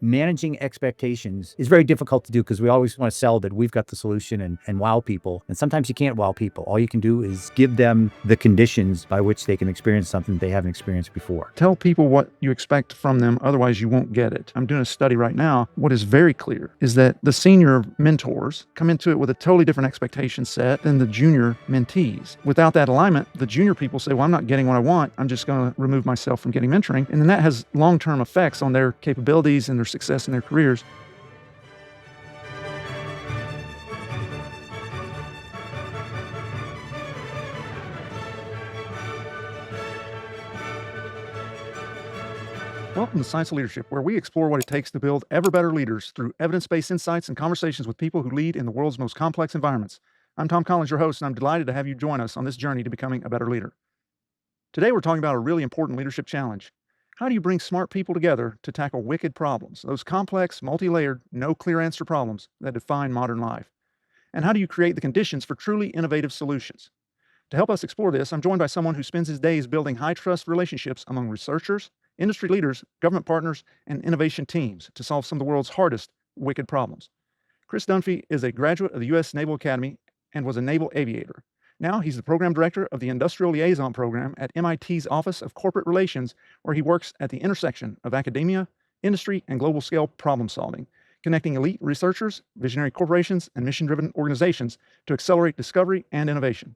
managing expectations is very difficult to do because we always want to sell that we've got the solution and wow people. And sometimes you can't wow people. All you can do is give them the conditions by which they can experience something they haven't experienced before. Tell people what you expect from them, otherwise you won't get it. I'm doing a study right now. What is very clear is that the senior mentors come into it with a totally different expectation set than the junior mentees. Without that alignment, the junior people say, well, I'm not getting what I want. I'm just going to remove myself from getting mentoring. And then that has long-term effects on their capabilities and their success in their careers. Welcome to Science of Leadership, where we explore what it takes to build ever better leaders through evidence-based insights and conversations with people who lead in the world's most complex environments. I'm Tom Collins, your host, and I'm delighted to have you join us on this journey to becoming a better leader. Today, we're talking about a really important leadership challenge. How do you bring smart people together to tackle wicked problems, those complex, multi-layered, no clear answer problems that define modern life? And how do you create the conditions for truly innovative solutions? To help us explore this, I'm joined by someone who spends his days building high-trust relationships among researchers, industry leaders, government partners, and innovation teams to solve some of the world's hardest wicked problems. Chris Dunphy is a graduate of the U.S. Naval Academy and was a naval aviator. Now he's the program director of the Industrial Liaison Program at MIT's Office of Corporate Relations, where he works at the intersection of academia, industry, and global-scale problem-solving, connecting elite researchers, visionary corporations, and mission-driven organizations to accelerate discovery and innovation.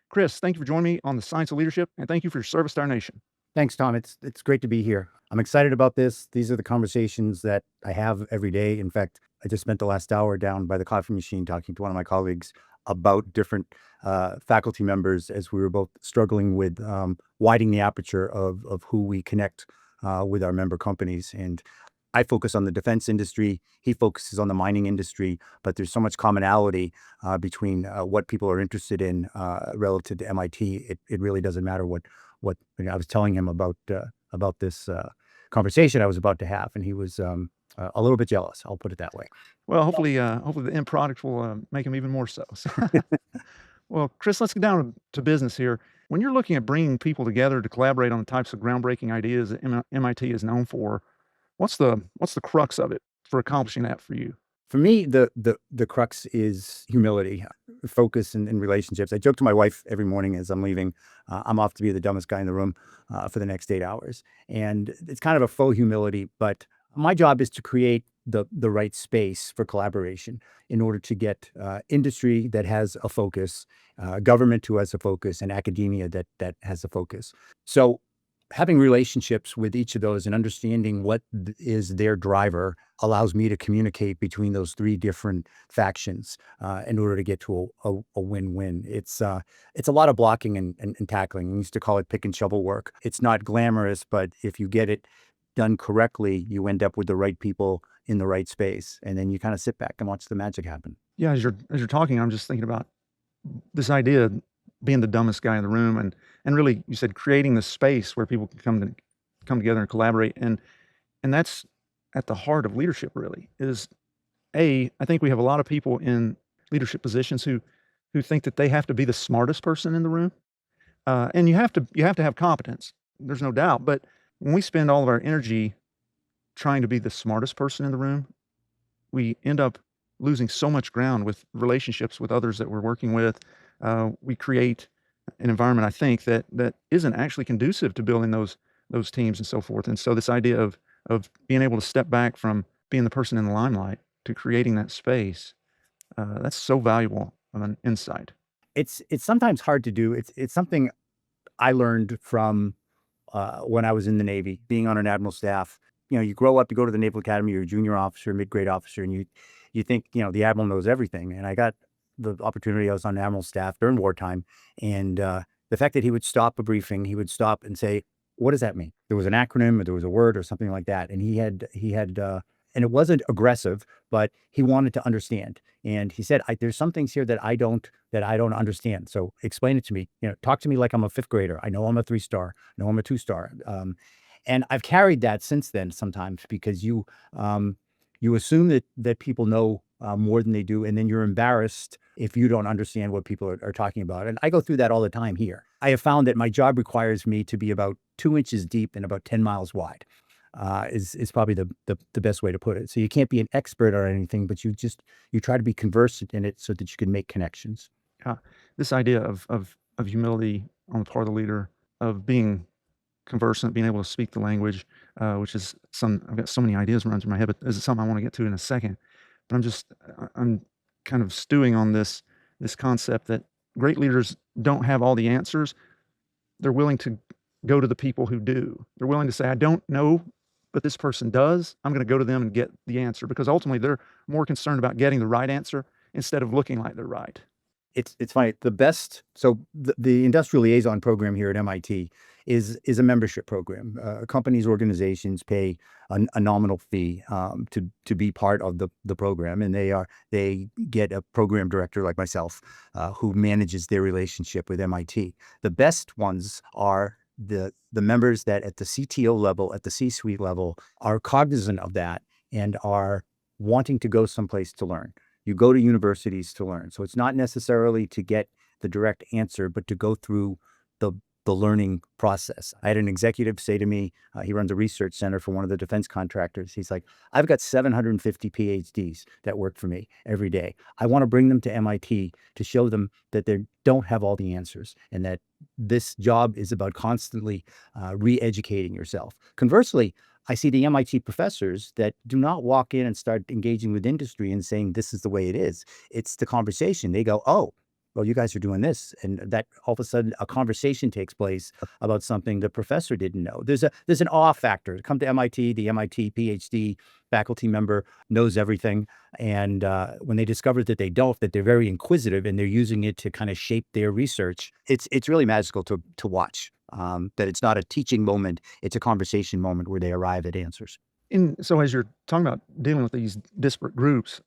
Chris, thank you for joining me on the Science of Leadership, and thank you for your service to our nation. Thanks, Tom. It's great to be here. I'm excited about this. These are the conversations that I have every day. In fact, I just spent the last hour down by the coffee machine talking to one of my colleagues about different faculty members as we were both struggling with widening the aperture of who we connect with our member companies. And I focus on the defense industry. He focuses on the mining industry, but there's so much commonality between what people are interested in relative to MIT. It really doesn't matter what I was telling him about this conversation I was about to have, and he was a little bit jealous. I'll put it that way. Well, hopefully the end product will make him even more so. Well, Chris, let's get down to business here. When you're looking at bringing people together to collaborate on the types of groundbreaking ideas that MIT is known for, what's the crux of it for accomplishing that for you? For me, the crux is humility, focus, and relationships. I joke to my wife every morning as I'm leaving, I'm off to be the dumbest guy in the room for the next 8 hours. And it's kind of a faux humility, but my job is to create the right space for collaboration in order to get industry that has a focus, government who has a focus, and academia that has a focus. So having relationships with each of those and understanding what is their driver allows me to communicate between those three different factions in order to get to a win-win. It's a lot of blocking and tackling. We used to call it pick and shovel work. It's not glamorous, but if you get it done correctly, you end up with the right people in the right space, and then you kind of sit back and watch the magic happen. Yeah, as you're talking, I'm just thinking about this idea of being the dumbest guy in the room, and really, you said creating the space where people can come together and collaborate, and that's at the heart of leadership. Really, is I think we have a lot of people in leadership positions who think that they have to be the smartest person in the room, and you have to have competence. There's no doubt, but when we spend all of our energy trying to be the smartest person in the room, we end up losing so much ground with relationships with others that we're working with. We create an environment, I think, that isn't actually conducive to building those teams and so forth. And so this idea of being able to step back from being the person in the limelight to creating that space, that's so valuable of an insight. It's sometimes hard to do. It's something I learned from when I was in the Navy, being on an admiral staff. You grow up, you go to the Naval Academy, you're a junior officer, mid-grade officer, and you think, the admiral knows everything. And I got the opportunity. I was on admiral staff during wartime. And the fact that he would stop a briefing, he would stop and say, what does that mean? There was an acronym or there was a word or something like that. And he had, and it wasn't aggressive, but he wanted to understand. And he said, there's some things here that I don't understand. So explain it to me. Talk to me like I'm a fifth grader. I know I'm a 3-star. I know I'm a 2-star. And I've carried that since then sometimes, because you assume that people know more than they do, and then you're embarrassed if you don't understand what people are talking about. And I go through that all the time here. I have found that my job requires me to be about 2 inches deep and about 10 miles wide. is probably the best way to put it. So you can't be an expert or anything, but you try to be conversant in it so that you can make connections. Yeah, this idea of humility on the part of the leader, of being conversant, being able to speak the language, which is I've got so many ideas running through my head, but this is something I want to get to in a second. But I'm kind of stewing on this concept that great leaders don't have all the answers. They're willing to go to the people who do. They're willing to say, I don't know, but this person does. I'm going to go to them and get the answer, because ultimately they're more concerned about getting the right answer instead of looking like they're right. It's funny. The industrial liaison program here at MIT is a membership program. Companies, organizations pay a nominal fee to be part of the program, and they get a program director like myself who manages their relationship with MIT. The best ones are the members that at the CTO level, at the C-suite level, are cognizant of that and are wanting to go someplace to learn. You go to universities to learn. So it's not necessarily to get the direct answer, but to go through the the learning process. I had an executive say to me, he runs a research center for one of the defense contractors. He's like, I've got 750 PhDs that work for me every day. I want to bring them to MIT to show them that they don't have all the answers and that this job is about constantly re-educating yourself. Conversely, I see the MIT professors that do not walk in and start engaging with industry and saying, this is the way it is. It's the conversation. They go, oh, well, you guys are doing this. And that all of a sudden a conversation takes place about something the professor didn't know. There's an awe factor. To come to MIT, the MIT PhD faculty member knows everything. And when they discover that they don't, that they're very inquisitive and they're using it to kind of shape their research, it's really magical to watch. That it's not a teaching moment, it's a conversation moment where they arrive at answers. So as you're talking about dealing with these disparate groups,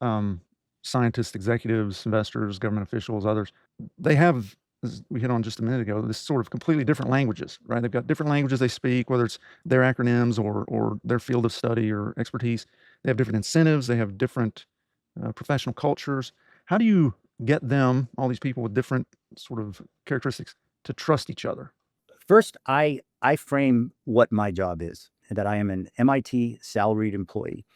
scientists, executives, investors, government officials, others, they have, as we hit on just a minute ago, this sort of completely different languages, right? They've got different languages they speak, whether it's their acronyms or their field of study or expertise. They have different incentives. They have different professional cultures. How do you get them, all these people with different sort of characteristics, to trust each other? First, I frame what my job is, and that I am an MIT salaried employee.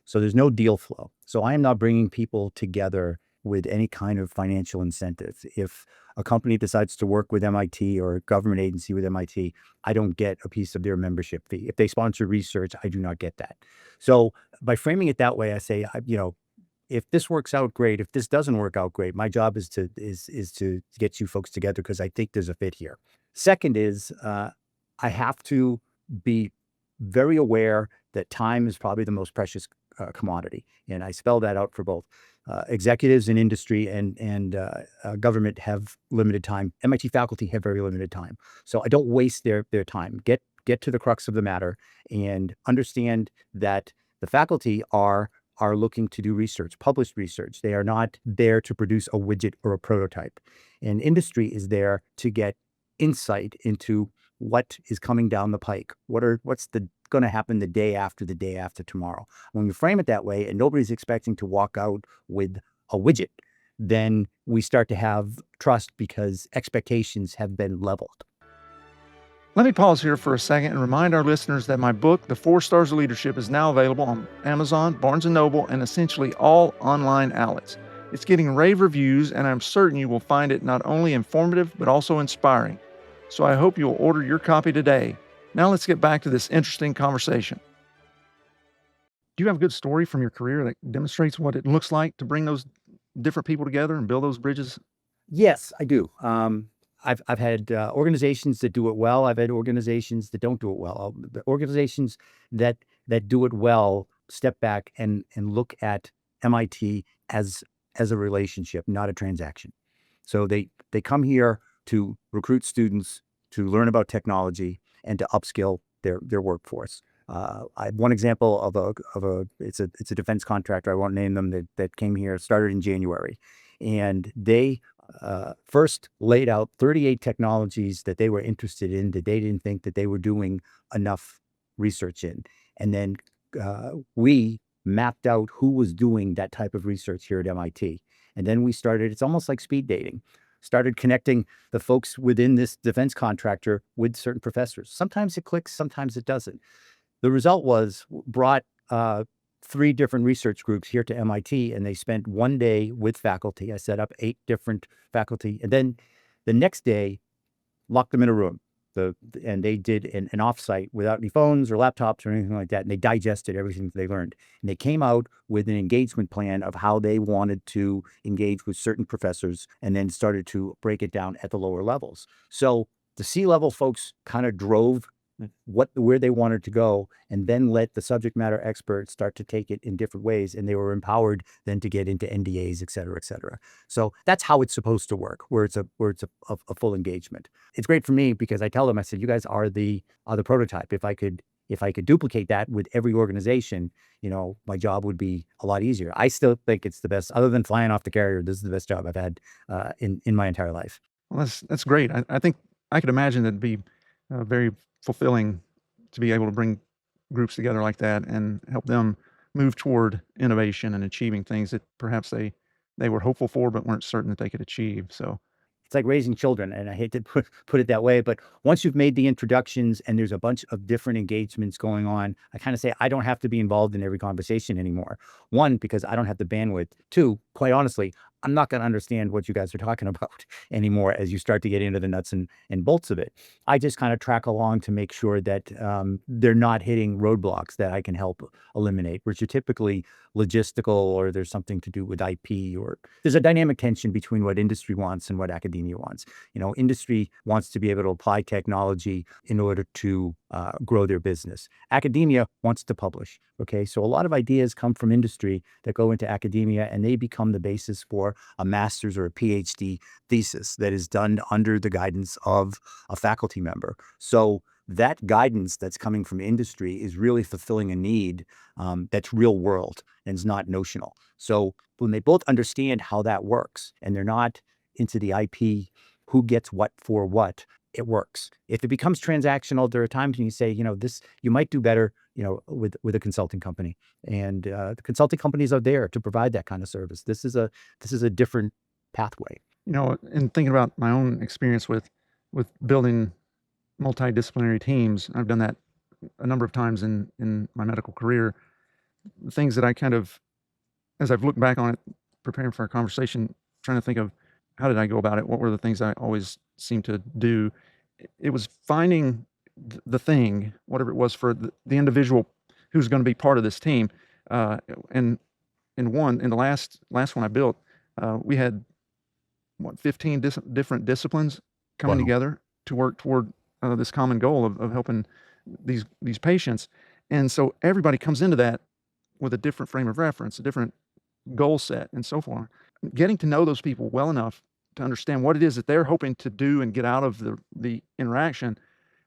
So there's no deal flow. So I am not bringing people together with any kind of financial incentive. If a company decides to work with MIT or a government agency with MIT, I don't get a piece of their membership fee. If they sponsor research, I do not get that. So by framing it that way, I say, if this works out, great. If this doesn't work out, great. My job is to get you folks together because I think there's a fit here. Second is I have to be very aware that time is probably the most precious commodity, and I spell that out for both executives in industry and government have limited time. MIT faculty have very limited time, so I don't waste their time. Get to the crux of the matter and understand that the faculty are looking to do research, published research. They are not there to produce a widget or a prototype. And industry is there to get insight into what is coming down the pike. What's going to happen the day after tomorrow. When we frame it that way and nobody's expecting to walk out with a widget, then we start to have trust because expectations have been leveled. Let me pause here for a second and remind our listeners that my book, The 4 Stars of Leadership, is now available on Amazon, Barnes & Noble, and essentially all online outlets. It's getting rave reviews, and I'm certain you will find it not only informative, but also inspiring. So I hope you'll order your copy today. Now let's get back to this interesting conversation. Do you have a good story from your career that demonstrates what it looks like to bring those different people together and build those bridges? Yes, I do. I've had organizations that do it well. I've had organizations that don't do it well. The organizations that do it well step back and look at MIT as a relationship, not a transaction. So they come here to recruit students, to learn about technology, and to upskill their workforce. I have one example of it's a defense contractor. I won't name them, that came here, started in January, and they first laid out 38 technologies that they were interested in that they didn't think that they were doing enough research in. And then we mapped out who was doing that type of research here at MIT. And then we started, it's almost like speed dating, started connecting the folks within this defense contractor with certain professors. Sometimes it clicks, sometimes it doesn't. The result was brought 3 different research groups here to MIT, and they spent one day with faculty. I set up 8 different faculty, and then the next day locked them in a room. And they did an offsite without any phones or laptops or anything like that. And they digested everything they learned. And they came out with an engagement plan of how they wanted to engage with certain professors, and then started to break it down at the lower levels. So the C-level folks kind of drove where they wanted to go, and then let the subject matter experts start to take it in different ways, and they were empowered then to get into NDAs, et cetera, et cetera. So that's how it's supposed to work, where it's a full engagement. It's great for me because I tell them, I said, you guys are the prototype. If I could duplicate that with every organization, my job would be a lot easier. I still think it's the best, other than flying off the carrier. This is the best job I've had in my entire life. Well, that's great. I think I could imagine that'd be very fulfilling to be able to bring groups together like that and help them move toward innovation and achieving things that perhaps they were hopeful for but weren't certain that they could achieve. So It's like raising children, and I hate to put it that way, but once you've made the introductions and there's a bunch of different engagements going on, I kind of say I don't have to be involved in every conversation anymore. One, because I don't have the bandwidth. Two, quite honestly, I'm not going to understand what you guys are talking about anymore as you start to get into the nuts and bolts of it. I just kind of track along to make sure that they're not hitting roadblocks that I can help eliminate, which are typically logistical, or there's something to do with IP, or there's a dynamic tension between what industry wants and what academia wants. Industry wants to be able to apply technology in order to grow their business. Academia wants to publish. Okay, so a lot of ideas come from industry that go into academia, and they become the basis for a master's or a PhD thesis that is done under the guidance of a faculty member. So that guidance that's coming from industry is really fulfilling a need that's real world and is not notional. So when they both understand how that works, and they're not into the IP, who gets what for what, it works. If it becomes transactional, there are times when you say, this, you might do better, with a consulting company, and the consulting companies are there to provide that kind of service. This is a different pathway. in thinking about my own experience with building multidisciplinary teams, I've done that a number of times in my medical career. Things that I kind of, as I've looked back on it, preparing for our conversation, trying to think of how did I go about it? What were the things I always seemed to do? It was finding the thing, whatever it was for the individual who's going to be part of this team. And in the last one I built, we had 15 different disciplines coming Wow. together to work toward this common goal of helping these patients. And so everybody comes into that with a different frame of reference, a different goal set, and so forth. Getting to know those people well enough to understand what it is that they're hoping to do and get out of the interaction,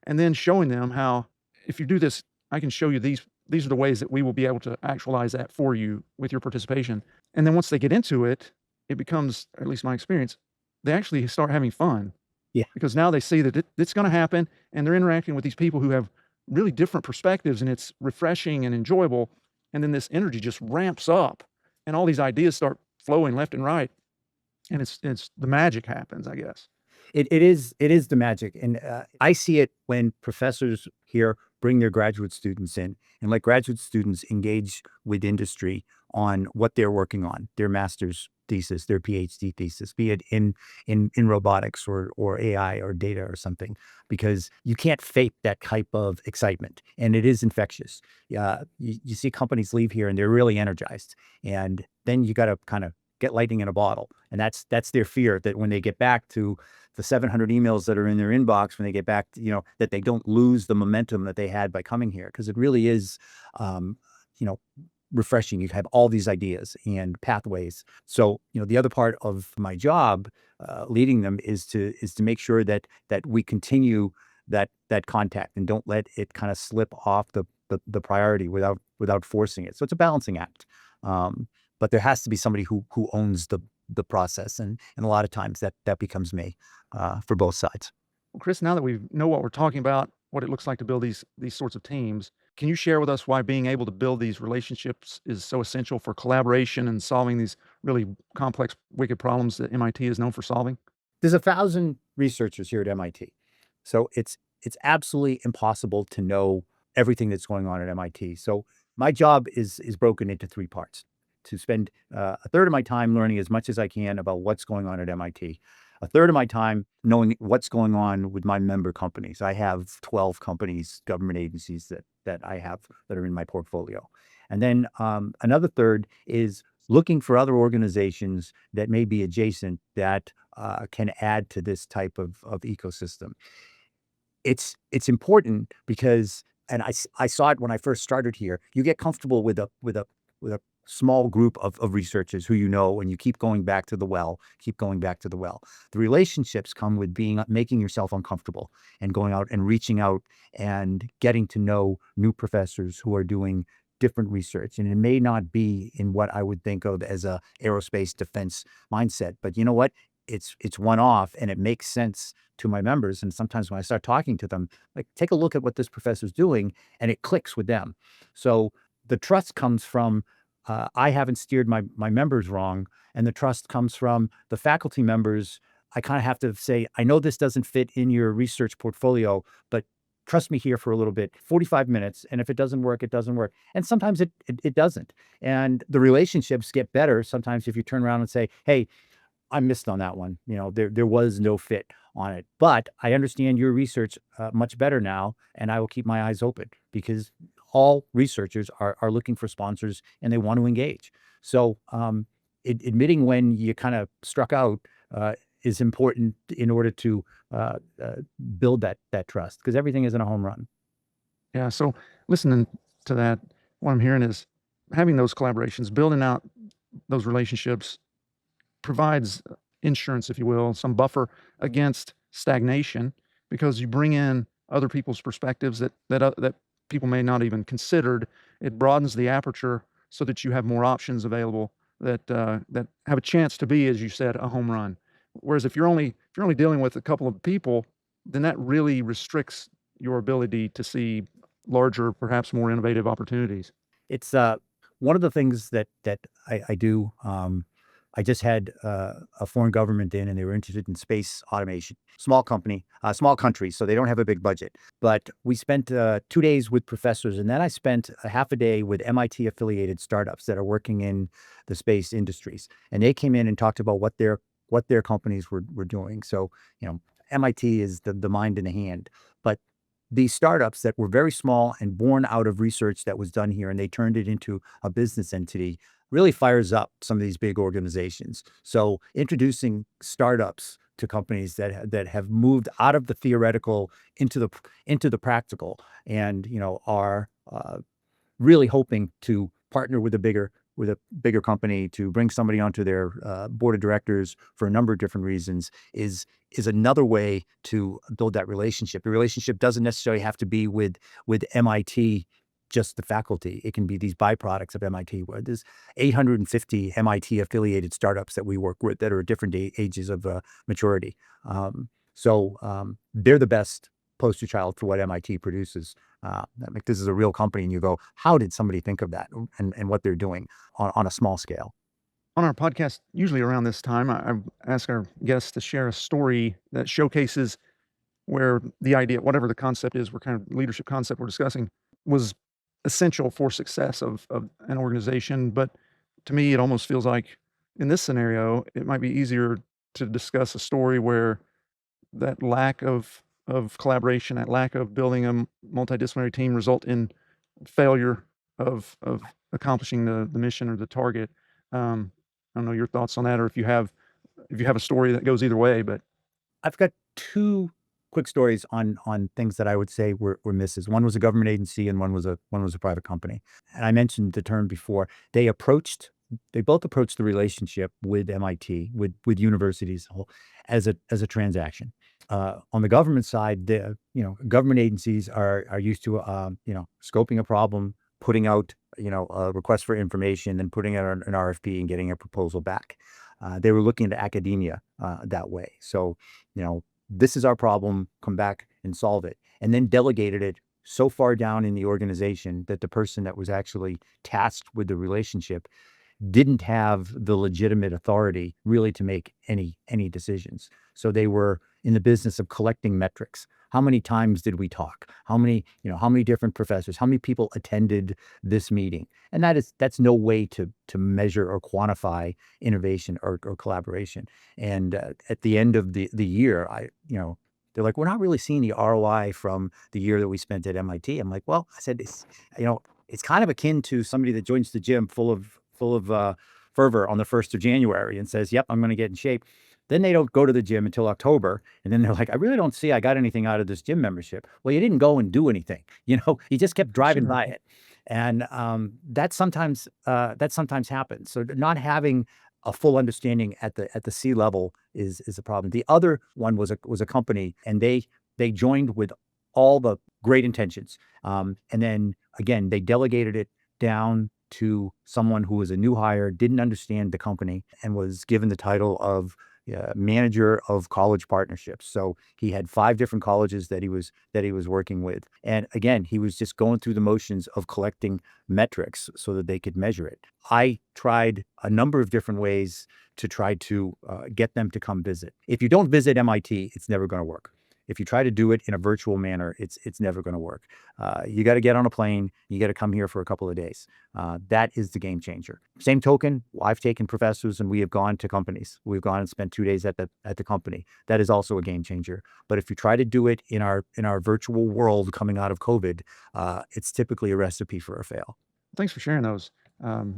and then showing them how, if you do this, I can show you these are the ways that we will be able to actualize that for you with your participation. And then once they get into it, it becomes, at least my experience, they actually start having fun. Yeah. Because now they see that it's going to happen, and they're interacting with these people who have really different perspectives, and it's refreshing and enjoyable. And then this energy just ramps up, and all these ideas start flowing left and right. And it's the magic happens, I guess. It is the magic, and I see it when professors here bring their graduate students in, and let graduate students engage with industry on what they're working on, their master's thesis, their PhD thesis, be it in robotics or AI or data or something, because you can't fake that type of excitement, and it is infectious. You see companies leave here and they're really energized, and then you got to kind of get lightning in a bottle, and that's their fear, that when they get back to the 700 emails that are in their inbox, when they get back to, that they don't lose the momentum that they had by coming here, because it really is, refreshing. You have all these ideas and pathways. So, the other part of my job, leading them, is to make sure that we continue that contact and don't let it kind of slip off the priority without forcing it. So it's a balancing act. But there has to be somebody who owns the process, and a lot of times that becomes me, for both sides. Well, Chris, now that we know what we're talking about, what it looks like to build these sorts of teams, can you share with us why being able to build these relationships is so essential for collaboration and solving these really complex, wicked problems that MIT is known for solving? There's 1,000 researchers here at MIT, so it's absolutely impossible to know everything that's going on at MIT. So my job is broken into three parts: to spend a third of my time learning as much as I can about what's going on at MIT, a third of my time knowing what's going on with my member companies. I have 12 companies, government agencies that I have that are in my portfolio. And then another third is looking for other organizations that may be adjacent that can add to this type of ecosystem. It's important because, and I saw it when I first started here. You get comfortable with a small group of researchers who you know, and you keep going back to the well, keep going back to the well. The relationships come with making yourself uncomfortable and going out and reaching out and getting to know new professors who are doing different research. And it may not be in what I would think of as a aerospace defense mindset, but you know what? It's one off and it makes sense to my members. And sometimes when I start talking to them, like, take a look at what this professor's doing, and it clicks with them. So the trust comes from I haven't steered my members wrong, and the trust comes from the faculty members. I kind of have to say, I know this doesn't fit in your research portfolio, but trust me here for a little bit, 45 minutes. And if it doesn't work, it doesn't work. And sometimes it doesn't. And the relationships get better sometimes if you turn around and say, hey, I missed on that one. There was no fit on it, but I understand your research much better now, and I will keep my eyes open because all researchers are looking for sponsors and they want to engage. So, admitting when you kind of struck out is important in order to uh, uh, build that trust, because everything isn't a home run. Yeah. So listening to that, what I'm hearing is having those collaborations, building out those relationships provides insurance, if you will, some buffer against stagnation because you bring in other people's perspectives that people may not even considered. It broadens the aperture so that you have more options available that have a chance to be, as you said, a home run. Whereas if you're only dealing with a couple of people, then that really restricts your ability to see larger, perhaps more innovative opportunities. It's one of the things that I do. I just had a foreign government in, and they were interested in space automation. Small company, small country, so they don't have a big budget. But we spent 2 days with professors, and then I spent a half a day with MIT affiliated startups that are working in the space industries. And they came in and talked about what their companies were doing. So, MIT is the mind and the hand, but these startups that were very small and born out of research that was done here, and they turned it into a business entity, really fires up some of these big organizations. So introducing startups to companies that have moved out of the theoretical into the practical, and are really hoping to partner with a bigger company to bring somebody onto their board of directors for a number of different reasons is another way to build that relationship. The relationship doesn't necessarily have to be with MIT, just the faculty. It can be these byproducts of MIT, where there's 850 MIT affiliated startups that we work with that are at different ages of maturity. They're the best poster child for what MIT produces. This is a real company, and you go, how did somebody think of that, and what they're doing on a small scale? On our podcast, usually around this time, I ask our guests to share a story that showcases where the idea, whatever the concept is, what kind of leadership concept we're discussing, was essential for success of an organization. But to me, it almost feels like in this scenario, it might be easier to discuss a story where that lack of collaboration, that lack of building a multidisciplinary team result in failure of accomplishing the mission or the target. I don't know your thoughts on that, or if you have a story that goes either way, but I've got two quick stories on things that I would say were misses. One was a government agency, and one was a private company. And I mentioned the term before. They both approached the relationship with MIT, with universities as a transaction. On the government side, government agencies are used to scoping a problem, putting out a request for information, then putting out an RFP and getting a proposal back. They were looking at academia that way. So, this is our problem, come back and solve it. And then delegated it so far down in the organization that the person that was actually tasked with the relationship didn't have the legitimate authority really to make any decisions. So they were in the business of collecting metrics. How many times did we talk? How many different professors, how many people attended this meeting? And that's no way to measure or quantify innovation or collaboration. And at the end of the year, they're like, we're not really seeing the ROI from the year that we spent at MIT. I'm like, well, I said, it's kind of akin to somebody that joins the gym full of fervor on the 1st of January and says, yep, I'm going to get in shape. Then they don't go to the gym until October. And then they're like, I really don't see I got anything out of this gym membership. Well, you didn't go and do anything. You just kept driving Sure. by it. And that sometimes happens. So not having a full understanding at the C level is a problem. The other one was a company, and they joined with all the great intentions. And then again, they delegated it down to someone who was a new hire, didn't understand the company, and was given the title of manager of college partnerships. So he had 5 different colleges that he was working with. And again, he was just going through the motions of collecting metrics so that they could measure it. I tried a number of different ways to try to get them to come visit. If you don't visit MIT, it's never going to work. If you try to do it in a virtual manner, it's never going to work. You got to get on a plane. You got to come here for a couple of days. That is the game changer. Same token, I've taken professors and we have gone to companies. We've gone and spent 2 days at the company. That is also a game changer. But if you try to do it in our virtual world coming out of COVID, it's typically a recipe for a fail. Thanks for sharing those.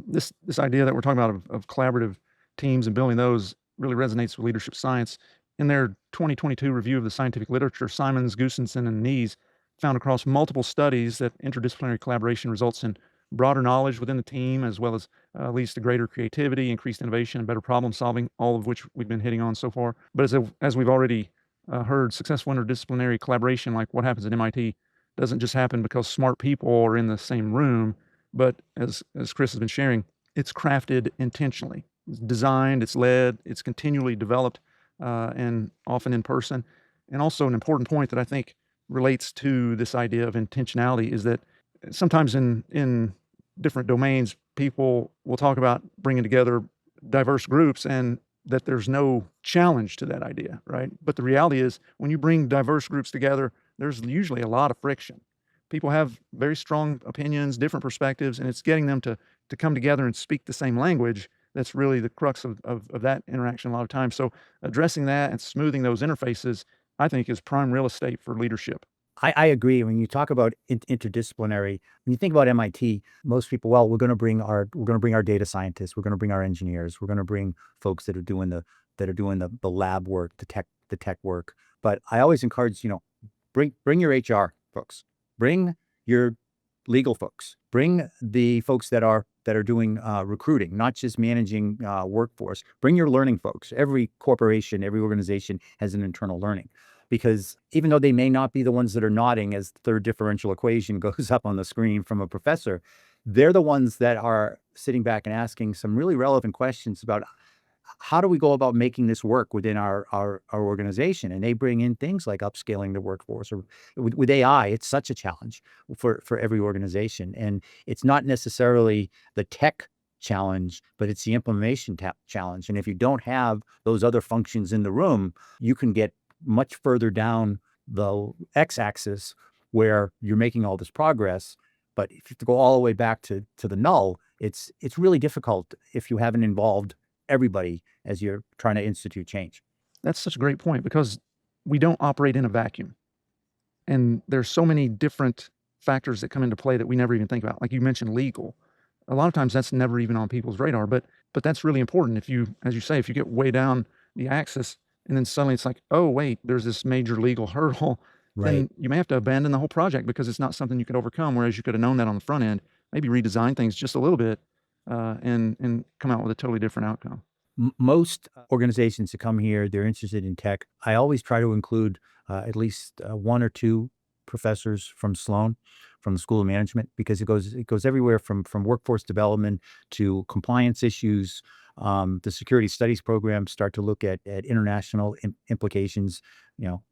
This idea that we're talking about of collaborative teams and building those really resonates with leadership science. In their 2022 review of the scientific literature, Simons, Gustafson, and Nees found across multiple studies that interdisciplinary collaboration results in broader knowledge within the team, as well as leads to greater creativity, increased innovation, and better problem solving, all of which we've been hitting on so far. But as we've already heard, successful interdisciplinary collaboration, like what happens at MIT, doesn't just happen because smart people are in the same room, but as Chris has been sharing, it's crafted intentionally. It's designed, it's led, it's continually developed, and often in person. And also an important point that I think relates to this idea of intentionality is that sometimes in different domains, people will talk about bringing together diverse groups and that there's no challenge to that idea, right? But the reality is when you bring diverse groups together, there's usually a lot of friction. People have very strong opinions, different perspectives, and it's getting them to come together and speak the same language that's really the crux of that interaction a lot of times. So addressing that and smoothing those interfaces, I think, is prime real estate for leadership. I agree. When you talk about interdisciplinary, when you think about MIT, most people, well, we're going to bring our data scientists, we're going to bring our engineers, we're going to bring folks that are doing the lab work, the tech work. But I always encourage, bring your HR folks, bring your legal folks, bring the folks that are doing recruiting, not just managing workforce. Bring your learning folks. Every corporation, every organization has an internal learning. Because even though they may not be the ones that are nodding as the third differential equation goes up on the screen from a professor, they're the ones that are sitting back and asking some really relevant questions about how do we go about making this work within our organization? And they bring in things like upscaling the workforce, or with AI, it's such a challenge for every organization. And it's not necessarily the tech challenge, but it's the implementation challenge. And if you don't have those other functions in the room, you can get much further down the x-axis where you're making all this progress. But if you have to go all the way back to the null, it's really difficult if you haven't involved everybody as you're trying to institute change. That's such a great point because we don't operate in a vacuum. And there's so many different factors that come into play that we never even think about. Like you mentioned, legal. A lot of times that's never even on people's radar, but that's really important. If you, as you say, if you get way down the axis and then suddenly it's like, oh, wait, there's this major legal hurdle, Right. then you may have to abandon the whole project because it's not something you could overcome. Whereas you could have known that on the front end, maybe redesign things just a little bit, and come out with a totally different outcome. Most organizations that come here, they're interested in tech. I always try to include at least 1 or 2 professors from Sloan, from the School of Management, because it goes everywhere from workforce development to compliance issues. The security studies programs start to look at international implications.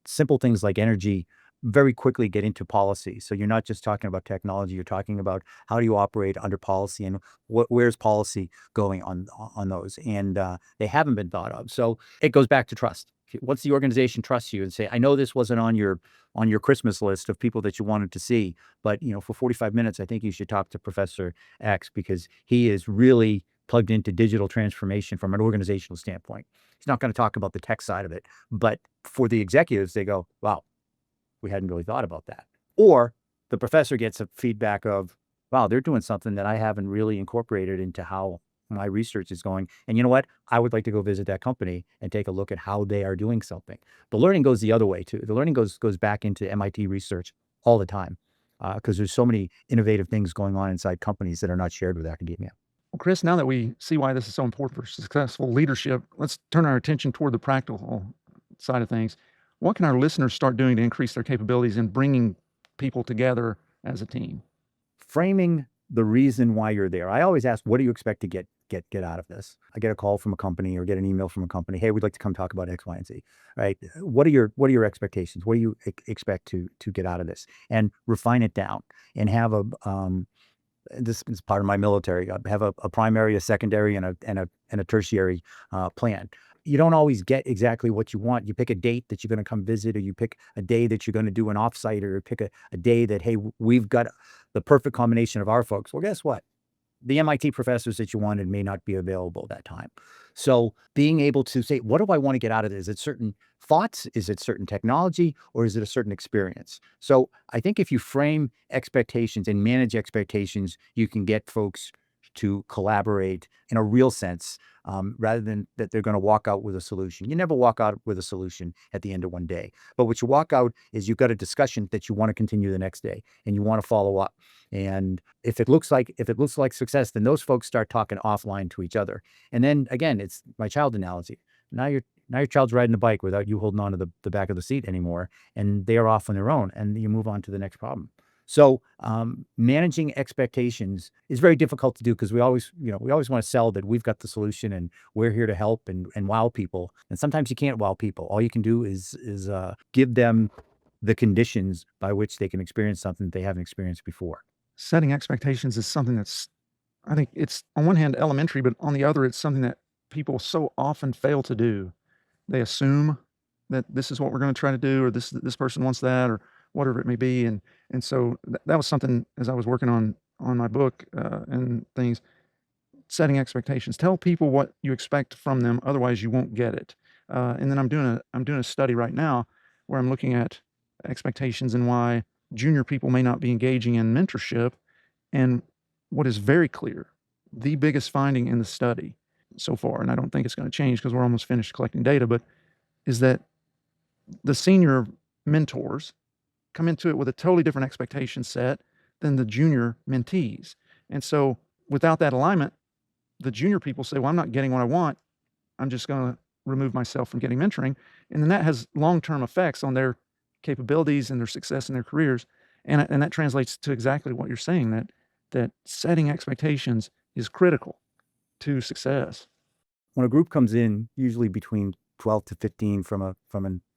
Simple things like energy very quickly get into policy. So you're not just talking about technology, you're talking about how do you operate under policy and where's policy going on those. And they haven't been thought of. So it goes back to trust. Once the organization trusts you and say, I know this wasn't on your Christmas list of people that you wanted to see, but for 45 minutes, I think you should talk to Professor X because he is really plugged into digital transformation from an organizational standpoint. He's not going to talk about the tech side of it, but for the executives, they go, wow, we hadn't really thought about that. Or the professor gets a feedback of, wow, they're doing something that I haven't really incorporated into how my research is going. And you know what? I would like to go visit that company and take a look at how they are doing something. The learning goes the other way too. The learning goes back into MIT research all the time because there's so many innovative things going on inside companies that are not shared with academia. Well, Chris, now that we see why this is so important for successful leadership, let's turn our attention toward the practical side of things. What can our listeners start doing to increase their capabilities in bringing people together as a team? Framing the reason why you're there. I always ask, what do you expect to get out of this? I get a call from a company or get an email from a company. Hey, we'd like to come talk about X, Y, and Z. Right? What are your expectations? What do you expect to get out of this? And refine it down and have a this is part of my military. I have a primary, a secondary, and a tertiary plan. You don't always get exactly what you want. You pick a date that you're going to come visit, or you pick a day that you're going to do an offsite, or pick a day that, hey, we've got the perfect combination of our folks. Well, guess what? The MIT professors that you wanted may not be available that time. So being able to say, what do I want to get out of this? Is it certain thoughts? Is it certain technology? Or is it a certain experience? So I think if you frame expectations and manage expectations, you can get folks to collaborate in a real sense, rather than that they're going to walk out with a solution. You never walk out with a solution at the end of one day. But what you walk out is you've got a discussion that you want to continue the next day and you want to follow up. And if it looks like success, then those folks start talking offline to each other. And then again, it's my child analogy. Now your child's riding the bike without you holding on to the back of the seat anymore, and they are off on their own, and you move on to the next problem. So managing expectations is very difficult to do because we always want to sell that we've got the solution and we're here to help and wow people. And sometimes you can't wow people. All you can do is give them the conditions by which they can experience something that they haven't experienced before. Setting expectations is something that's, I think it's on one hand elementary, but on the other, it's something that people so often fail to do. They assume that this is what we're going to try to do, or this person wants that, or whatever it may be. And so that was something as I was working on my book and things, setting expectations. Tell people what you expect from them, otherwise you won't get it. And then I'm doing a study right now where I'm looking at expectations and why junior people may not be engaging in mentorship. And what is very clear, the biggest finding in the study so far, and I don't think it's going to change because we're almost finished collecting data, but is that the senior mentors come into it with a totally different expectation set than the junior mentees. And so without that alignment, the junior people say, well, I'm not getting what I want. I'm just going to remove myself from getting mentoring. And then that has long-term effects on their capabilities and their success in their careers. And that translates to exactly what you're saying, that setting expectations is critical to success. When a group comes in, usually between 12 to 15 from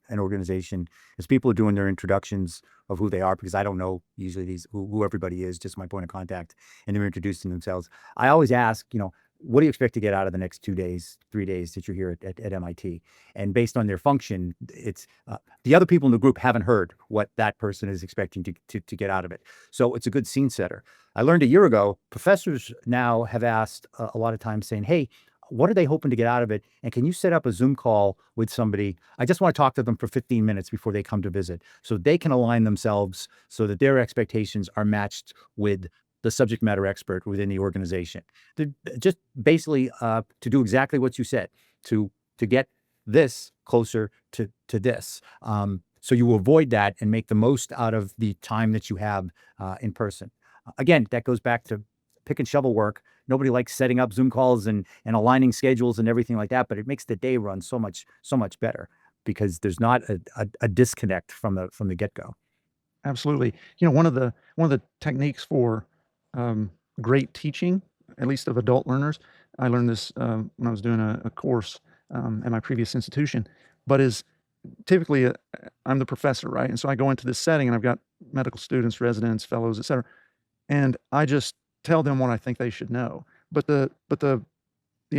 an organization, as people are doing their introductions of who they are, because I don't know usually who everybody is, just my point of contact, and they're introducing themselves. I always ask, what do you expect to get out of the next 2 days, 3 days that you're here at MIT? And based on their function, it's the other people in the group haven't heard what that person is expecting to get out of it. So it's a good scene setter. I learned a year ago, professors now have asked a lot of times saying, hey, what are they hoping to get out of it? And can you set up a Zoom call with somebody? I just want to talk to them for 15 minutes before they come to visit so they can align themselves so that their expectations are matched with the subject matter expert within the organization. Just basically to do exactly what you said, to get this closer to this. So you avoid that and make the most out of the time that you have in person. Again, that goes back to pick and shovel work. Nobody likes setting up Zoom calls and aligning schedules and everything like that, but it makes the day run so much better because there's not a disconnect from the get-go. Absolutely. One of the techniques for great teaching, at least of adult learners, I learned this when I was doing a course at my previous institution, but is typically I'm the professor, right? And so I go into this setting and I've got medical students, residents, fellows, et cetera, and I just tell them what I think they should know. But the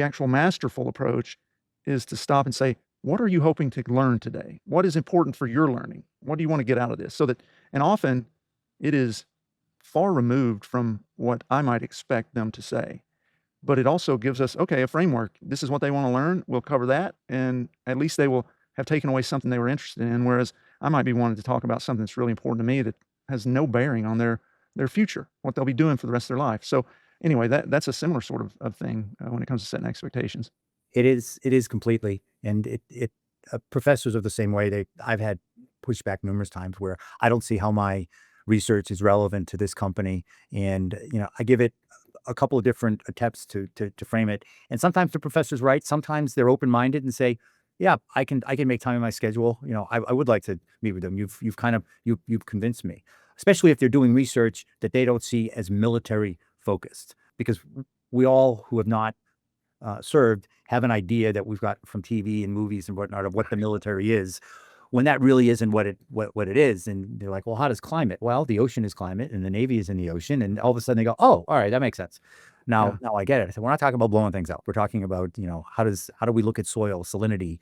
actual masterful approach is to stop and say, what are you hoping to learn today? What is important for your learning? What do you want to get out of this? And often it is far removed from what I might expect them to say. But it also gives us, okay, a framework. This is what they want to learn. We'll cover that. And at least they will have taken away something they were interested in. Whereas I might be wanting to talk about something that's really important to me that has no bearing on their future, what they'll be doing for the rest of their life. So anyway, that's a similar sort of thing when it comes to setting expectations. It is completely, and professors are the same way. I've had pushback numerous times where I don't see how my research is relevant to this company, and, I give it a couple of different attempts to frame it, and sometimes the professor's right, sometimes they're open-minded and say, "Yeah, I can make time in my schedule, I would like to meet with them. You've kind of you've convinced me." Especially if they're doing research that they don't see as military focused, because we all who have not served have an idea that we've got from TV and movies and whatnot of what the military is, when that really isn't what it is. And they're like, well, how does climate? Well, the ocean is climate, and the Navy is in the ocean, and all of a sudden they go, oh, all right, that makes sense. Yeah. Now I get it. I said, we're not talking about blowing things up. We're talking about, how do we look at soil, salinity,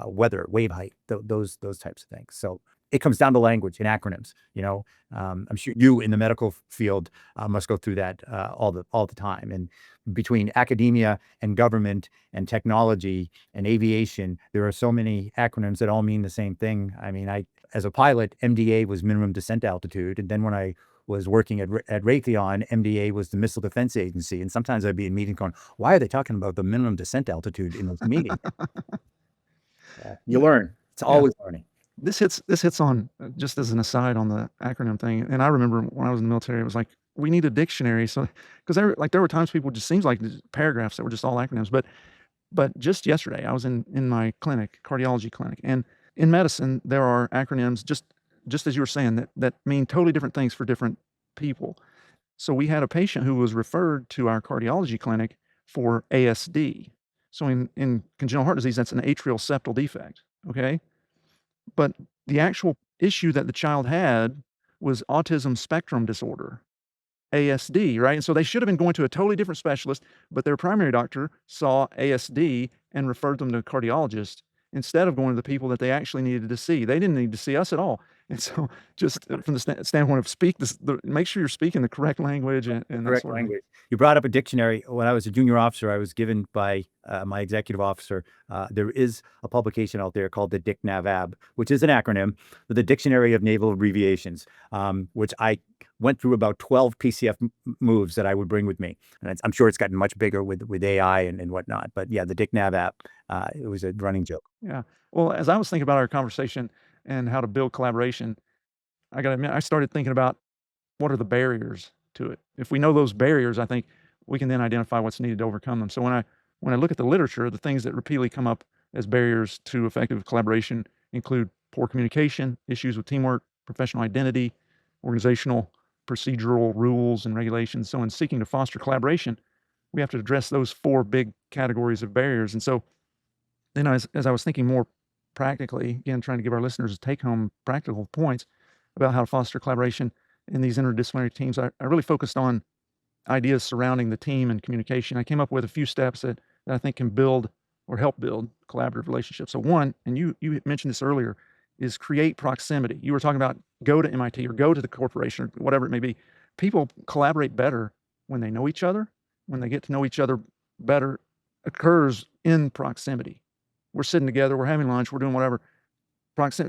weather, wave height, those types of things. So it comes down to language and acronyms. I'm sure you in the medical field must go through that all the time. And between academia and government and technology and aviation, there are so many acronyms that all mean the same thing. I mean, as a pilot, MDA was minimum descent altitude, and then when I was working at Raytheon, MDA was the Missile Defense Agency, and sometimes I'd be in meetings going, "Why are they talking about the minimum descent altitude in those meetings?" You learn. It's Yeah. always learning. This hits on, just as an aside on the acronym thing, and I remember when I was in the military, it was like, we need a dictionary. So, because there were times people just seems like just paragraphs that were just all acronyms. But just yesterday, I was in my clinic, cardiology clinic, and in medicine, there are acronyms just as you were saying that mean totally different things for different people. So we had a patient who was referred to our cardiology clinic for ASD. So in congenital heart disease, that's an atrial septal defect. Okay. But the actual issue that the child had was autism spectrum disorder, ASD, right? And so they should have been going to a totally different specialist, but their primary doctor saw ASD and referred them to a cardiologist instead of going to the people that they actually needed to see. They didn't need to see us at all. And so, just from the standpoint of make sure you're speaking the correct language and that Correct sort of thing. language. You brought up a dictionary. When I was a junior officer, I was given by my executive officer. There is a publication out there called the DICNAVAB, which is an acronym for the Dictionary of Naval Abbreviations, which I went through about 12 PCF moves that I would bring with me. And I'm sure it's gotten much bigger with AI and whatnot. But yeah, the DICNAVAB, it was a running joke. Yeah. Well, as I was thinking about our conversation and how to build collaboration, I got to admit, I started thinking about what are the barriers to it. If we know those barriers, I think we can then identify what's needed to overcome them. So when I look at the literature, the things that repeatedly come up as barriers to effective collaboration include poor communication, issues with teamwork, professional identity, organizational procedural rules and regulations. So in seeking to foster collaboration, we have to address those four big categories of barriers. And so then as I was thinking more practically, again, trying to give our listeners take home practical points about how to foster collaboration in these interdisciplinary teams, I really focused on ideas surrounding the team and communication. I came up with a few steps that I think can build or help build collaborative relationships. So one, and you mentioned this earlier, is create proximity. You were talking about go to MIT or go to the corporation or whatever it may be. People collaborate better when they know each other, when they get to know each other better, occurs in proximity. We're sitting together, we're having lunch, we're doing whatever.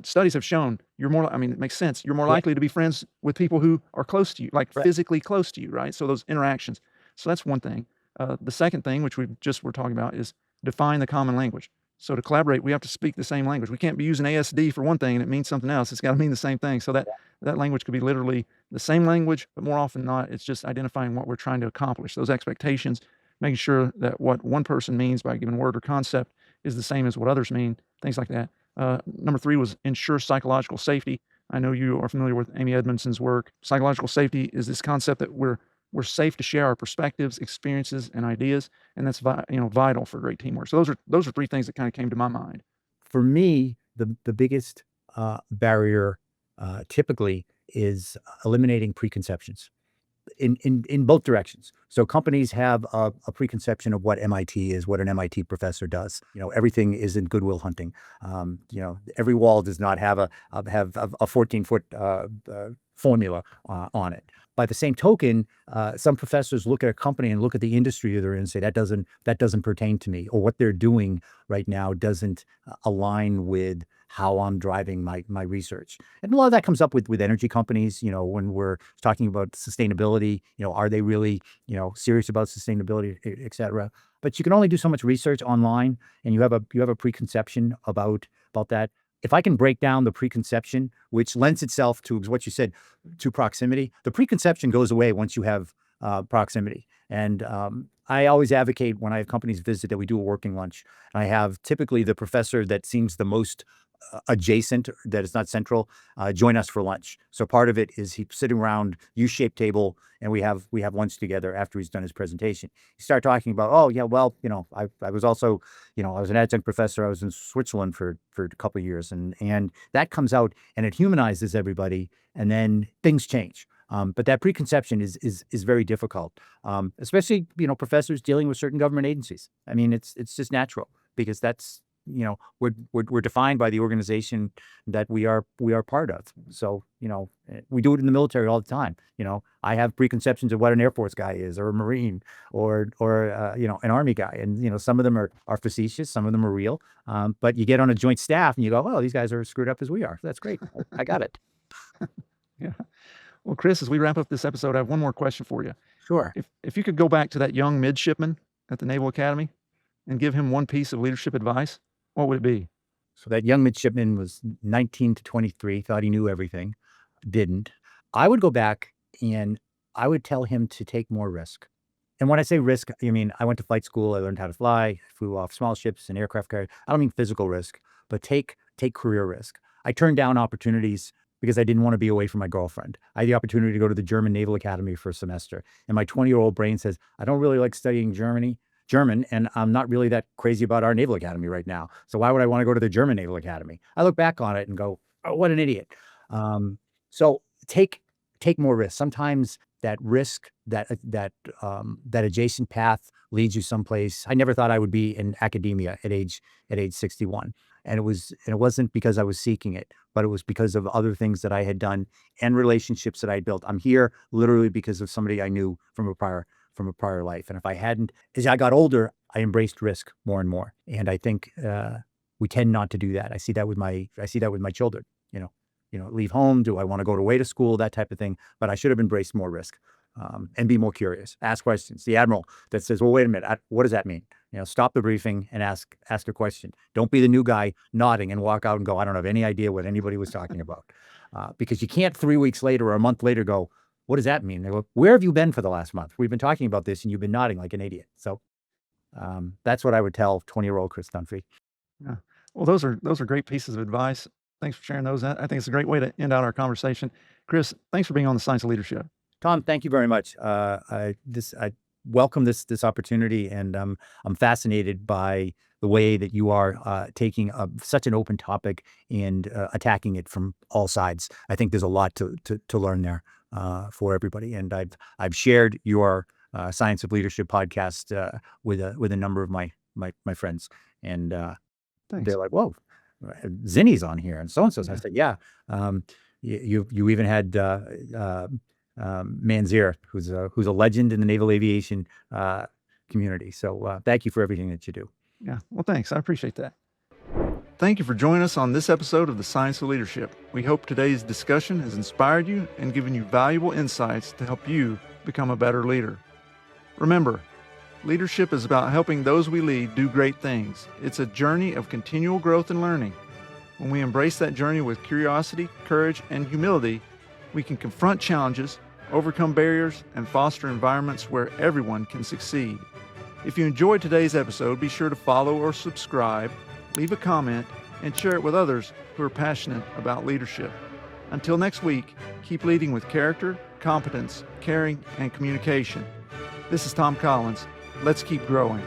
Studies have shown you're more, I mean, it makes sense. You're more Yeah, likely to be friends with people who are close to you, like right. physically close to you, right? So those interactions. So that's one thing. The second thing, which we just were talking about, is define the common language. So to collaborate, we have to speak the same language. We can't be using ASD for one thing and it means something else. It's got to mean the same thing. So that language could be literally the same language, but more often than not, it's just identifying what we're trying to accomplish. Those expectations, making sure that what one person means by a given word or concept is the same as what others mean, things like that. Number three was ensure psychological safety. I know you are familiar with Amy Edmondson's work. Psychological safety is this concept that we're safe to share our perspectives, experiences, and ideas, and that's vital for great teamwork. So those are three things that kind of came to my mind. For me, the biggest barrier typically is eliminating preconceptions. in both directions. So companies have a preconception of what MIT is, what an MIT professor does. Everything isn't Goodwill Hunting. Every wall does not have a 14-foot formula on it. By the same token, some professors look at a company and look at the industry they're in and say that doesn't pertain to me, or what they're doing right now doesn't align with how I'm driving my research. And a lot of that comes up with energy companies. When we're talking about sustainability, are they really serious about sustainability, et cetera? But you can only do so much research online, and you have a preconception about that. If I can break down the preconception, which lends itself to what you said, to proximity, the preconception goes away once you have proximity. And I always advocate when I have companies visit that we do a working lunch. I have typically the professor that seems the most adjacent, that is not central, join us for lunch. So part of it is he's sitting around U-shaped table, and we have lunch together after he's done his presentation. You start talking about, oh yeah, well, I was also, I was an adjunct professor. I was in Switzerland for a couple of years, and that comes out and it humanizes everybody, and then things change. But that preconception is very difficult, especially professors dealing with certain government agencies. I mean, it's just natural, because that's we're defined by the organization that we are part of. So we do it in the military all the time. I have preconceptions of what an Air Force guy is, or a Marine, or an Army guy, and some of them are facetious, some of them are real. But you get on a joint staff and you go, well, these guys are as screwed up as we are. That's great. I got it. Yeah. Well, Chris, as we wrap up this episode, I have one more question for you. Sure. If you could go back to that young midshipman at the Naval Academy and give him one piece of leadership advice, what would it be? So that young midshipman was 19 to 23, thought he knew everything, didn't. I would go back and I would tell him to take more risk. And when I say risk, I mean, I went to flight school. I learned how to fly, flew off small ships and aircraft carriers. I don't mean physical risk, but take career risk. I turned down opportunities because I didn't want to be away from my girlfriend. I had the opportunity to go to the German Naval Academy for a semester. And my 20-year-old brain says, I don't really like studying German, and I'm not really that crazy about our Naval Academy right now. So why would I want to go to the German Naval Academy? I look back on it and go, oh, what an idiot. So take more risk. Sometimes that risk, that adjacent path leads you someplace. I never thought I would be in academia at age 61. And it wasn't because I was seeking it, but it was because of other things that I had done and relationships that I had built. I'm here literally because of somebody I knew from a prior life. And if I hadn't, as I got older, I embraced risk more and more. And I think we tend not to do that. I see that with my children. Leave home. Do I want to go away to school? That type of thing. But I should have embraced more risk and be more curious. Ask questions. The admiral that says, "Well, wait a minute. What does that mean?" Stop the briefing and ask a question. Don't be the new guy nodding and walk out and go, "I don't have any idea what anybody was talking about," because you can't 3 weeks later or a month later go, "What does that mean?" They go, "Where have you been for the last month? We've been talking about this and you've been nodding like an idiot." So that's what I would tell 20-year-old Chris Dunphy. Yeah. Well, those are great pieces of advice. Thanks for sharing those. I think it's a great way to end out our conversation. Chris, thanks for being on the Science of Leadership. Tom, thank you very much. I welcome this opportunity, and I'm fascinated by the way that you are taking such an open topic and attacking it from all sides. I think there's a lot to learn there for everybody, and I've shared your Science of Leadership podcast with a number of my friends, and Thanks. they're like, "Whoa, Zinni's on here," and so and so. I said, "Yeah." You even had Manzier, who's a legend in the naval aviation community. So thank you for everything that you do. Yeah. Well, thanks. I appreciate that. Thank you for joining us on this episode of the Science of Leadership. We hope today's discussion has inspired you and given you valuable insights to help you become a better leader. Remember, leadership is about helping those we lead do great things. It's a journey of continual growth and learning. When we embrace that journey with curiosity, courage, and humility, we can confront challenges, overcome barriers, and foster environments where everyone can succeed. If you enjoyed today's episode, be sure to follow or subscribe, leave a comment, and share it with others who are passionate about leadership. Until next week, keep leading with character, competence, caring, and communication. This is Tom Collins. Let's keep growing.